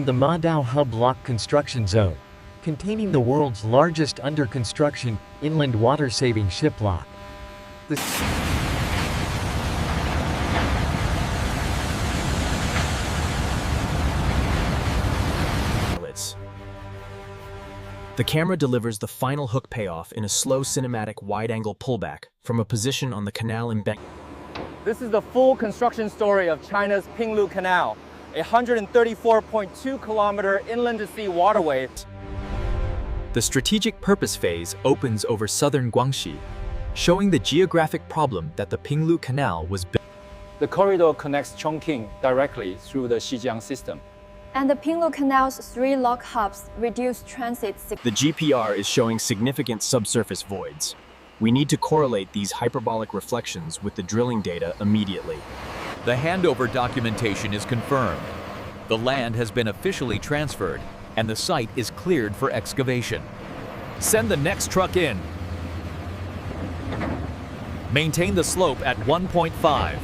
the Madao Hub Lock construction zone, containing the world's largest under-construction, inland water-saving ship lock. The camera delivers the final hook payoff in a slow cinematic wide-angle pullback from a position on the canal embankment. This is the full construction story of China's Pinglu Canal, a 134.2-kilometer inland-to-sea waterway. The strategic purpose phase opens over southern Guangxi, showing the geographic problem that the Pinglu Canal was built. The corridor connects Chongqing directly through the Xizjiang system. And the Pinglu Canal's 3 lock hubs reduce transit. The GPR is showing significant subsurface voids. We need to correlate these hyperbolic reflections with the drilling data immediately. The handover documentation is confirmed. The land has been officially transferred, and the site is cleared for excavation. Send the next truck in. Maintain the slope at 1.5.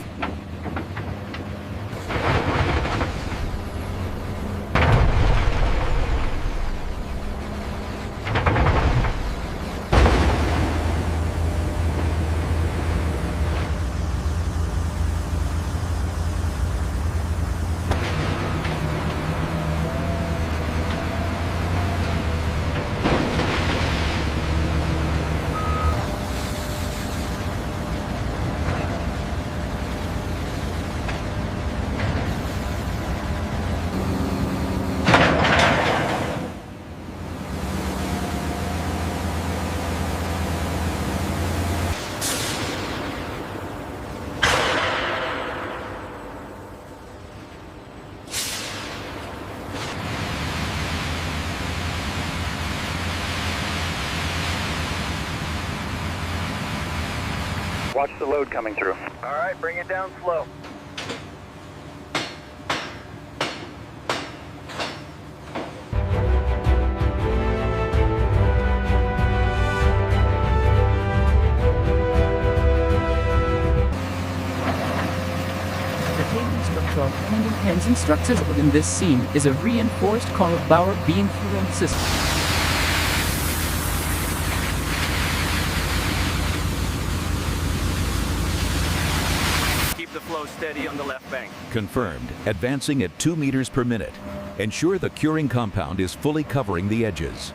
Watch the load coming through. All right, bring it down slow. The cabling structure of landing hands and structures within this scene is a reinforced coral bower beam fluent system. Keep the flow steady on the left bank. Confirmed. Advancing at 2 meters per minute. Ensure the curing compound is fully covering the edges.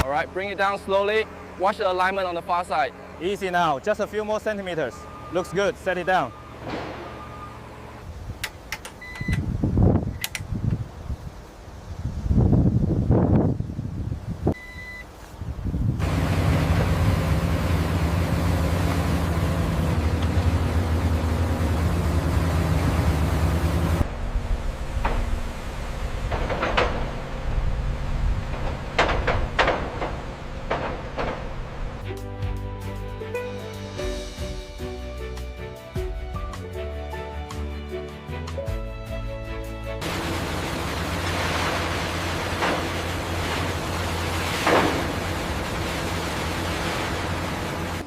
All right, bring it down slowly. Watch the alignment on the far side. Easy now, just a few more centimeters. Looks good, set it down.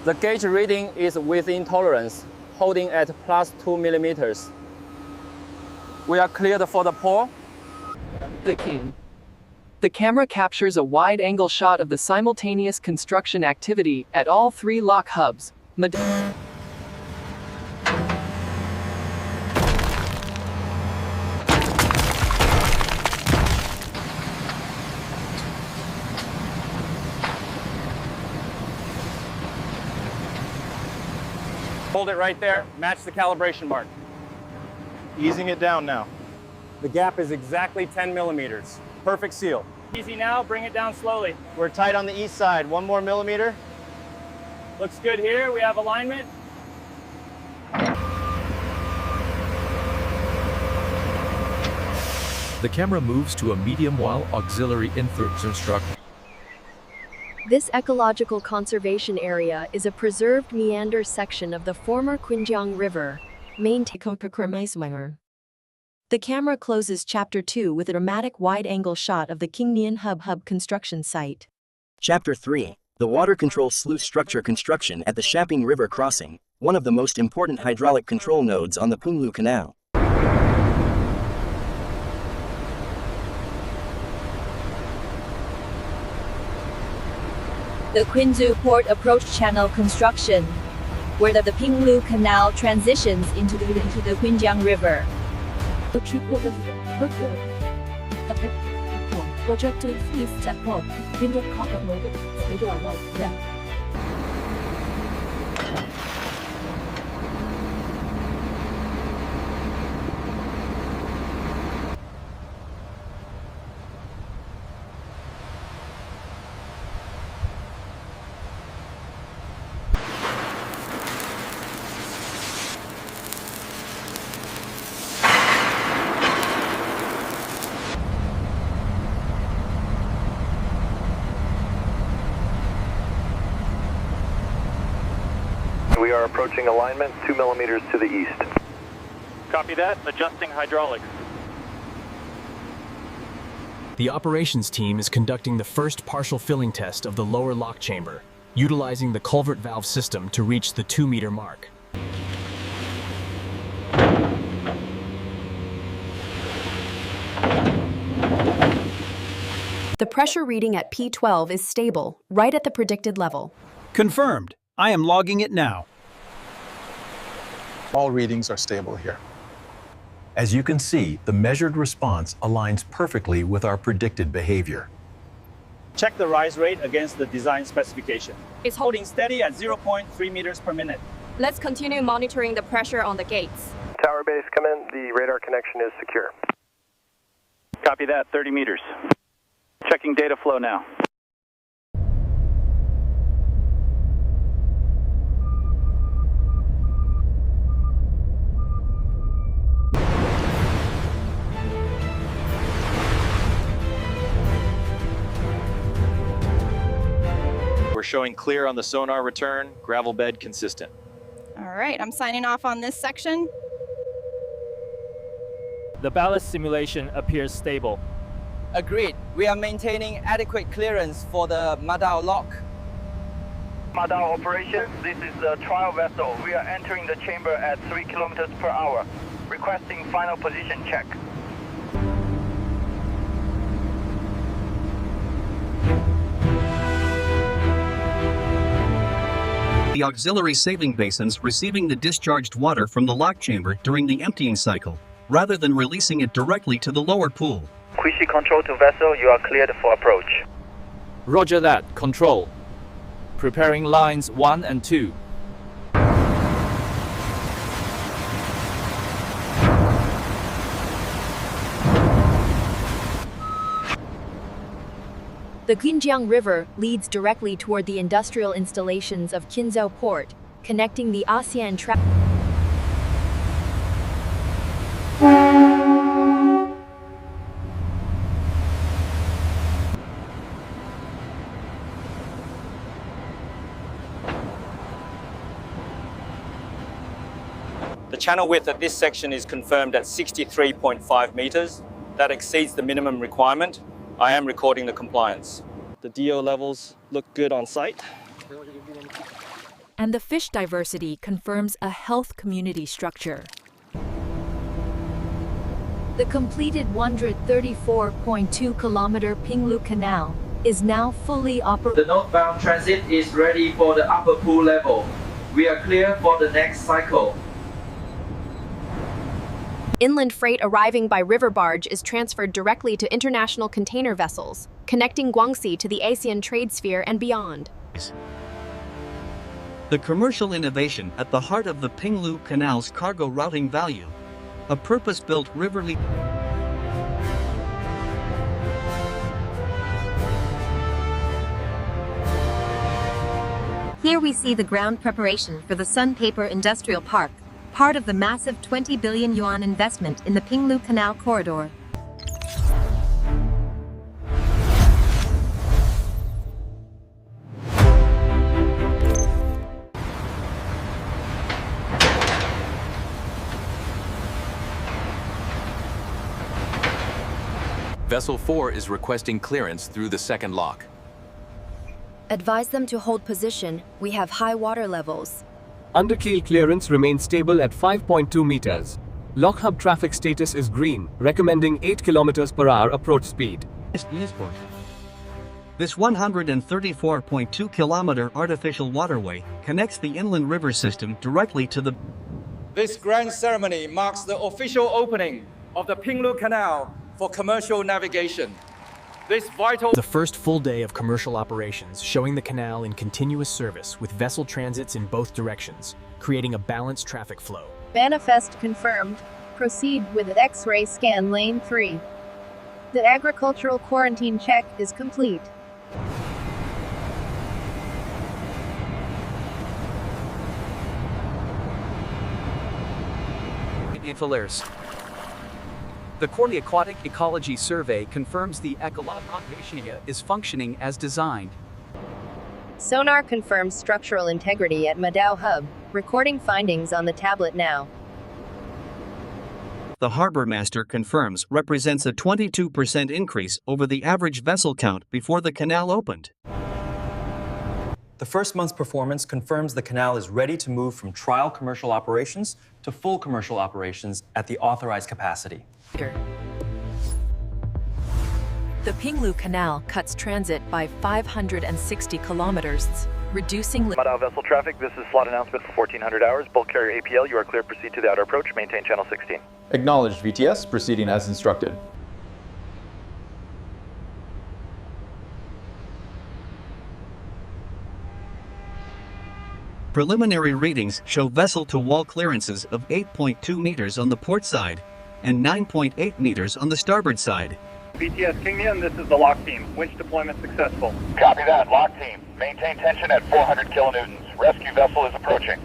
The gauge reading is within tolerance, holding at +2 millimeters. We are cleared for the pour. The king. The camera captures a wide-angle shot of the simultaneous construction activity at all 3 lock hubs. Hold it right there, match the calibration mark. Easing it down now. The gap is exactly 10 millimeters. Perfect seal. Easy now, bring it down slowly. We're tight on the east side, 1 more millimeter. Looks good here, we have alignment. The camera moves to a medium while auxiliary infrastructure. This ecological conservation area is a preserved meander section of the former Qinjiang River, maintained. The camera closes Chapter 2 with a dramatic wide-angle shot of the Qingnian Hub construction site. Chapter 3. The water control sluice structure construction at the Reshaping River crossing, one of the most important hydraulic control nodes on the Pinglu Canal. The Guangxi Port Approach Channel construction, where the Pinglu Canal transitions into the Guangxi River. We are approaching alignment 2 millimeters to the east. Copy that. Adjusting hydraulics. The operations team is conducting the first partial filling test of the lower lock chamber, utilizing the culvert valve system to reach the 2-meter mark. The pressure reading at P12 is stable, right at the predicted level. Confirmed. I am logging it now. All readings are stable here. As you can see, the measured response aligns perfectly with our predicted behavior. Check the rise rate against the design specification. It's holding steady at 0.3 meters per minute. Let's continue monitoring the pressure on the gates. Tower base, come in. The radar connection is secure. Copy that. 30 meters. Checking data flow now. We're showing clear on the sonar return, gravel bed consistent. All right, I'm signing off on this section. The ballast simulation appears stable. Agreed. We are maintaining adequate clearance for the Madao lock. Madao operations, this is the trial vessel. We are entering the chamber at 3 kilometers per hour. Requesting final position check. The auxiliary sailing basins receiving the discharged water from the lock chamber during the emptying cycle, rather than releasing it directly to the lower pool. Guangxi control to vessel, you are cleared for approach. Roger that, control. Preparing lines 1 and 2. The Guangxi River leads directly toward the industrial installations of Qinzhou Port, connecting the ASEAN traffic. The channel width at this section is confirmed at 63.5 meters. That exceeds the minimum requirement. I am recording the compliance. The DO levels look good on site. And the fish diversity confirms a health community structure. The completed 134.2-kilometer Pinglu Canal is now fully operational. The northbound transit is ready for the upper pool level. We are clear for the next cycle. Inland freight arriving by river barge is transferred directly to international container vessels, connecting Guangxi to the ASEAN trade sphere and beyond. The commercial innovation at the heart of the Pinglu Canal's cargo routing value. A purpose-built river lead. Here we see the ground preparation for the Sun Paper Industrial Park, part of the massive 20 billion yuan investment in the Pinglu Canal corridor. Vessel 4 is requesting clearance through the second lock. Advise them to hold position. We have high water levels. Underkeel clearance remains stable at 5.2 meters. Lock hub traffic status is green, recommending 8 kilometers per hour approach speed. This 134.2 kilometer artificial waterway connects the inland river system directly to the... This grand ceremony marks the official opening of the Pinglu Canal for commercial navigation. The first full day of commercial operations, showing the canal in continuous service with vessel transits in both directions, creating a balanced traffic flow. Manifest confirmed. Proceed with X-ray scan lane 3. The agricultural quarantine check is complete. Infilers. The Corley Aquatic Ecology Survey confirms the ecology is functioning as designed. Sonar confirms structural integrity at Madao Hub. Recording findings on the tablet now. The harbor master confirms represents a 22% increase over the average vessel count before the canal opened. The first month's performance confirms the canal is ready to move from trial commercial operations to full commercial operations at the authorized capacity. The Pinglu Canal cuts transit by 560 kilometers, reducing... Madao vessel traffic, this is slot announcement for 1400 hours. Bulk carrier APL, you are clear, proceed to the outer approach, maintain channel 16. Acknowledged, VTS, proceeding as instructed. Preliminary readings show vessel-to-wall clearances of 8.2 meters on the port side and 9.8 meters on the starboard side. VTS Kingian, this is the lock team. Winch deployment successful. Copy that, lock team. Maintain tension at 400 kilonewtons. Rescue vessel is approaching.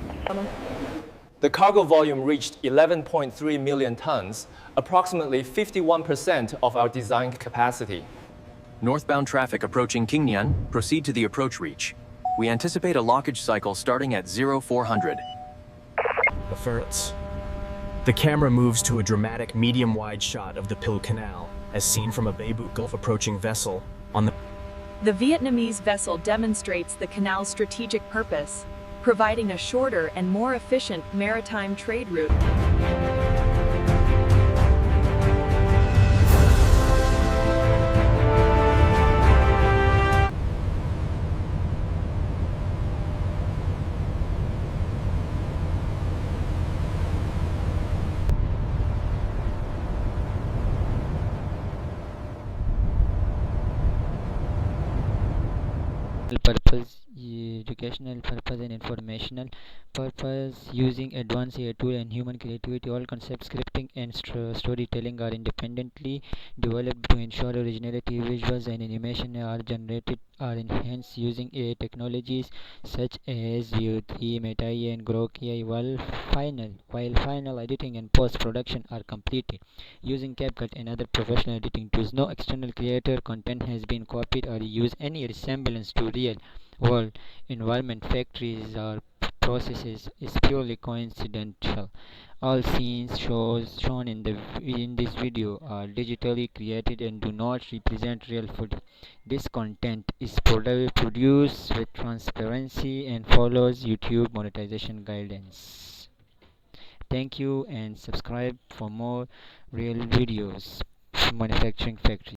The cargo volume reached 11.3 million tons, approximately 51% of our design capacity. Northbound traffic approaching Qingnian, proceed to the approach reach. We anticipate a lockage cycle starting at 0400. The camera moves to a dramatic medium-wide shot of the Pinglu Canal, as seen from a Beirut Gulf approaching vessel on the... The Vietnamese vessel demonstrates the canal's strategic purpose, providing a shorter and more efficient maritime trade route. Purpose, educational purpose and informational purpose. Using advanced AI tool and human creativity, all concept scripting and storytelling are independently developed to ensure originality. Visuals and animation are enhanced using AI technologies such as View 3, Meta AI and Grok AI, while final editing and post-production are completed using CapCut and other professional editing tools. No external creator content has been copied or used any resemblance to real world environment, factories or processes is purely coincidental. All scenes shown in this video are digitally created and do not represent real footage. This content is produced with transparency and follows YouTube monetization guidance. Thank you and subscribe for more real videos. Manufacturing Factory.